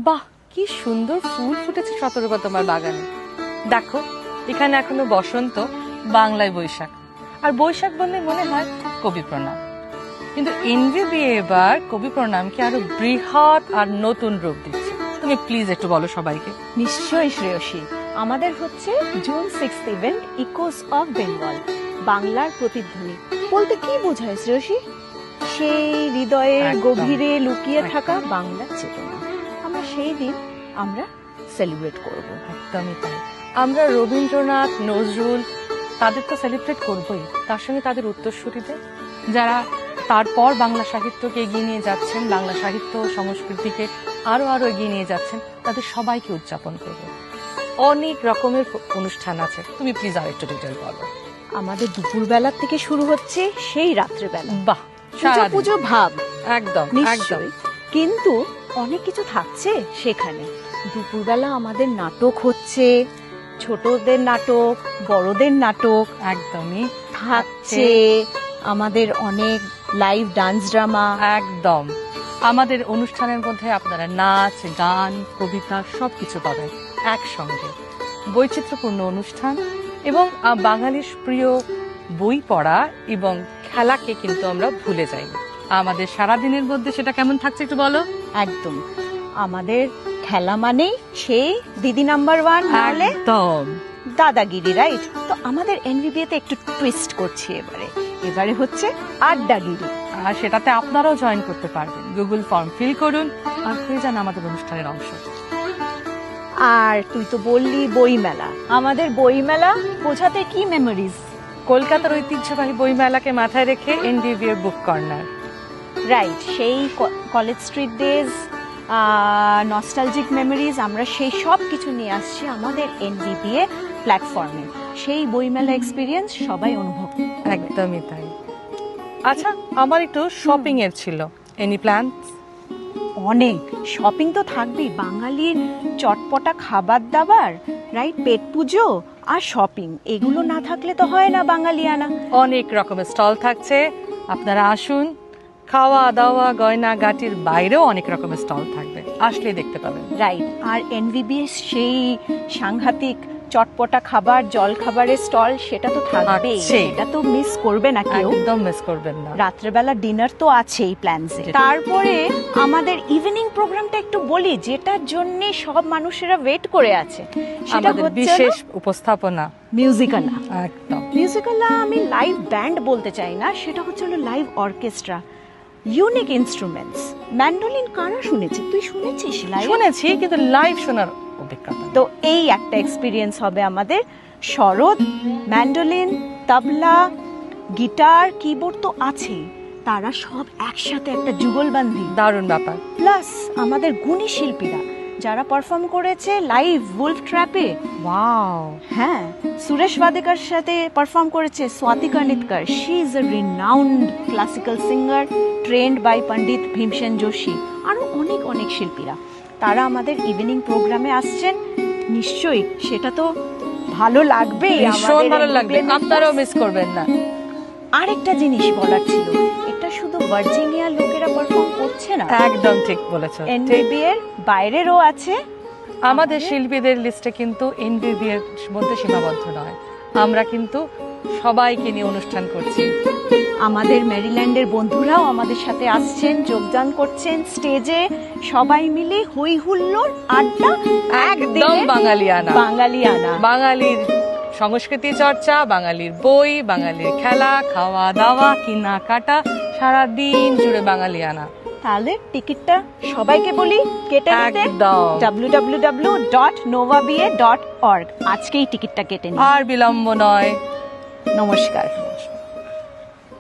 বাহ, কি সুন্দর ফুল ফুটেছে সতর্ক তোমার বাগানে। দেখো, এখানে এখনো বসন্ত, বাংলায় বৈশাখ, আর বৈশাখ বললে মনে হয় কবি প্রণাম। কিন্তু এনভিবিএ এবার কবি প্রণামকে আরো বৃহৎ আর নতুন রূপ দিচ্ছে। তুমি প্লিজ একটু বলো সবাইকে। নিশ্চয়ই শ্রেয়সী, আমাদের হচ্ছে June 6th event echoes of Bengal, বাংলার প্রতিধ্বনি বলতে কি বোঝায় শ্রেয়সী? সেই হৃদয়ের গভীরে লুকিয়ে থাকা বাংলার চেতনা আমরা সেই দিন আমরা সেলিব্রেট করব। একদমই তাই। আমরা রবীন্দ্রনাথ, নজরুল তাদের তো সেলিব্রেট করবই, তার সঙ্গে তাদের উত্তরসূরিদের যারা তারপর বাংলা সাহিত্যকে এগিয়ে নিয়ে যাচ্ছেন, বাংলা সাহিত্য সংস্কৃতিকে আরো আরো এগিয়ে নিয়ে যাচ্ছেন, তাদের সবাইকে উদযাপন করবে। অনেক রকমের অনুষ্ঠান আছে, তুমি প্লিজ আর একটু ডিটেল বলো। আমাদের দুপুরবেলা থেকে শুরু হচ্ছে সেই রাত্রেবেলা। বাহ, পুজো পুজো ভাব একদম একদম। নিশ্চয়ই, কিন্তু অনেক কিছু থাকছে সেখানে। দুপুরবেলা আমাদের নাটক হচ্ছে, ছোটদের নাটক, বড়দের নাটক একদমই থাকছে, আমাদের অনেক লাইভ ডান্স ড্রামা। একদম, আমাদের অনুষ্ঠানের মধ্যে আপনারা নাচ, গান, কবিতা সবকিছু পাবেন একসঙ্গে। বৈচিত্র্যপূর্ণ অনুষ্ঠান এবং বাঙালির প্রিয় বই পড়া এবং খেলাকে কিন্তু আমরা ভুলে যাই। আমাদের সারাদিনের মধ্যে সেটা কেমন থাকছে একটু বলো। একদম, আমাদের খেলা মানেই সেই দিদি নাম্বার 1 হলে একদম দাদাগিরি, রাইট? তো আমাদের এনভিবিএতে একটু টুইস্ট করছি এবারে হচ্ছে আড্ডাগিরি, আর সেটাতে আপনারাও জয়েন করতে পারবেন। গুগল ফর্ম ফিল করুন আর হয়ে যান আমাদের অনুষ্ঠানের অংশ। আর তুই তো বললি বইমেলা, আমাদের বইমেলা বোঝাতে কি মেমোরিজ? কলকাতার ঐতিহ্যবাহী বইমেলাকে মাথায় রেখে এনভিবিএর বুক কর্নার, রাইট? সেই college street days, nostalgic memories, আমরা সেই সব কিছু নিয়ে আসছি আমাদের এনভিবিএ প্ল্যাটফর্মে। সেই বইমেলা এক্সপিরিয়েন্স সবাই অনুভব করবে। একদমই তাই। আচ্ছা, আমার একটু শপিং এর ছিল, এনি প্ল্যান? অনেক শপিং তো থাকবেই, বাঙালির চটপটা খাবার দাবার, রাইট? পেট পুজো আর শপিং, এগুলো না থাকলে তো হয় না বাঙালিয়ানা। অনেক রকমের স্টল থাকছে, আপনারা আসুন। খাওয়া দাওয়া, গয়না গাটির বাইরেও অনেক রকমের স্টল থাকবে, আসলে দেখতে পাবেন। রাইট, আর এনভিবিএস সেই সাংঘাতিক চটপটা খাবার, জল খাবারের স্টল, সেটা তো থাকবেই, সেটা তো মিস করবে না কেউ, একদম মিস করবেন না। রাত্রেবেলা ডিনার তো আছেই প্ল্যানসে। তারপরে আমাদের ইভিনিং প্রোগ্রামটা একটু বলি, যেটার জন্য সব মানুষেরা ওয়েট করে আছে, সেটা আমাদের হচ্ছে বিশেষ উপস্থাপনা, মিউজিকালা। একদম মিউজিকালা আমি লাইভ ব্যান্ড বলতে চাই না, সেটা হচ্ছে হলো live orchestra, unique instruments. Mandolin কারা শুনেছে? তুই শুনেছিস? শুনেছি, কিন্তু লাইভ শোনার অভিজ্ঞতা। তো এই একটা এক্সপিরিয়েন্স হবে আমাদের। শরৎ, ম্যান্ডোলিন, তবলা, গিটার, কিবোর্ড তো আছেই, তারা সব একসাথে একটা যুগলবন্দি, দারুণ ব্যাপার। প্লাস আমাদের গুণী শিল্পীরা যারা পারফর্ম করেছে লাইভ উলফ ট্র্যাপে। ওয়াও, হ্যাঁ, সুরেশ ওয়াদেকার সাথে পারফর্ম করেছে Swati Karnitkar. She is a renowned classical singer, trained by Pandit Bhimsen Joshi. আরো অনেক অনেক শিল্পীরা, তারা আমাদের ইভিনিং প্রোগ্রামে আসছেন। নিশ্চয়ই সেটা তো ভালো লাগবে, ভীষণ ভালো লাগবে, আপনারাও মিস করবেন না। আরেকটা জিনিস বলার ছিল, এটা শুধু ভার্জিনিয়ার লোকেরা পারফর্ম করছে না, একদম ঠিক বলেছো। এনভিবিএ এর বাইরেরও আছে। আমাদের শিল্পীদের লিস্টে কিন্তু এনভিবিএ এর মধ্যে সীমাবদ্ধ নয়, আমরা কিন্তু সবাইকে নিয়ে অনুষ্ঠান করছি। আমাদের মেরিল্যান্ডের বন্ধুরাও আমাদের সাথে আসছেন, যোগদান করছেন স্টেজে, সবাই মিলে হই হুল্লোড় আড্ডা, একদম বাঙালিয়ানা। বাঙালির সংস্কৃতি চর্চা, বাঙালির বই, বাঙালির খেলা, খাওয়া দাওয়া, কেনাকাটা, সারাদিন জুড়ে বাঙালিয়ানা। তাহলে টিকিটটা সবাইকে বলি কেটে নিতে, একদম www.novaba.org। আজকেই টিকিটটা কেটে নিন, আর বিলম্ব নয়। নমস্কার।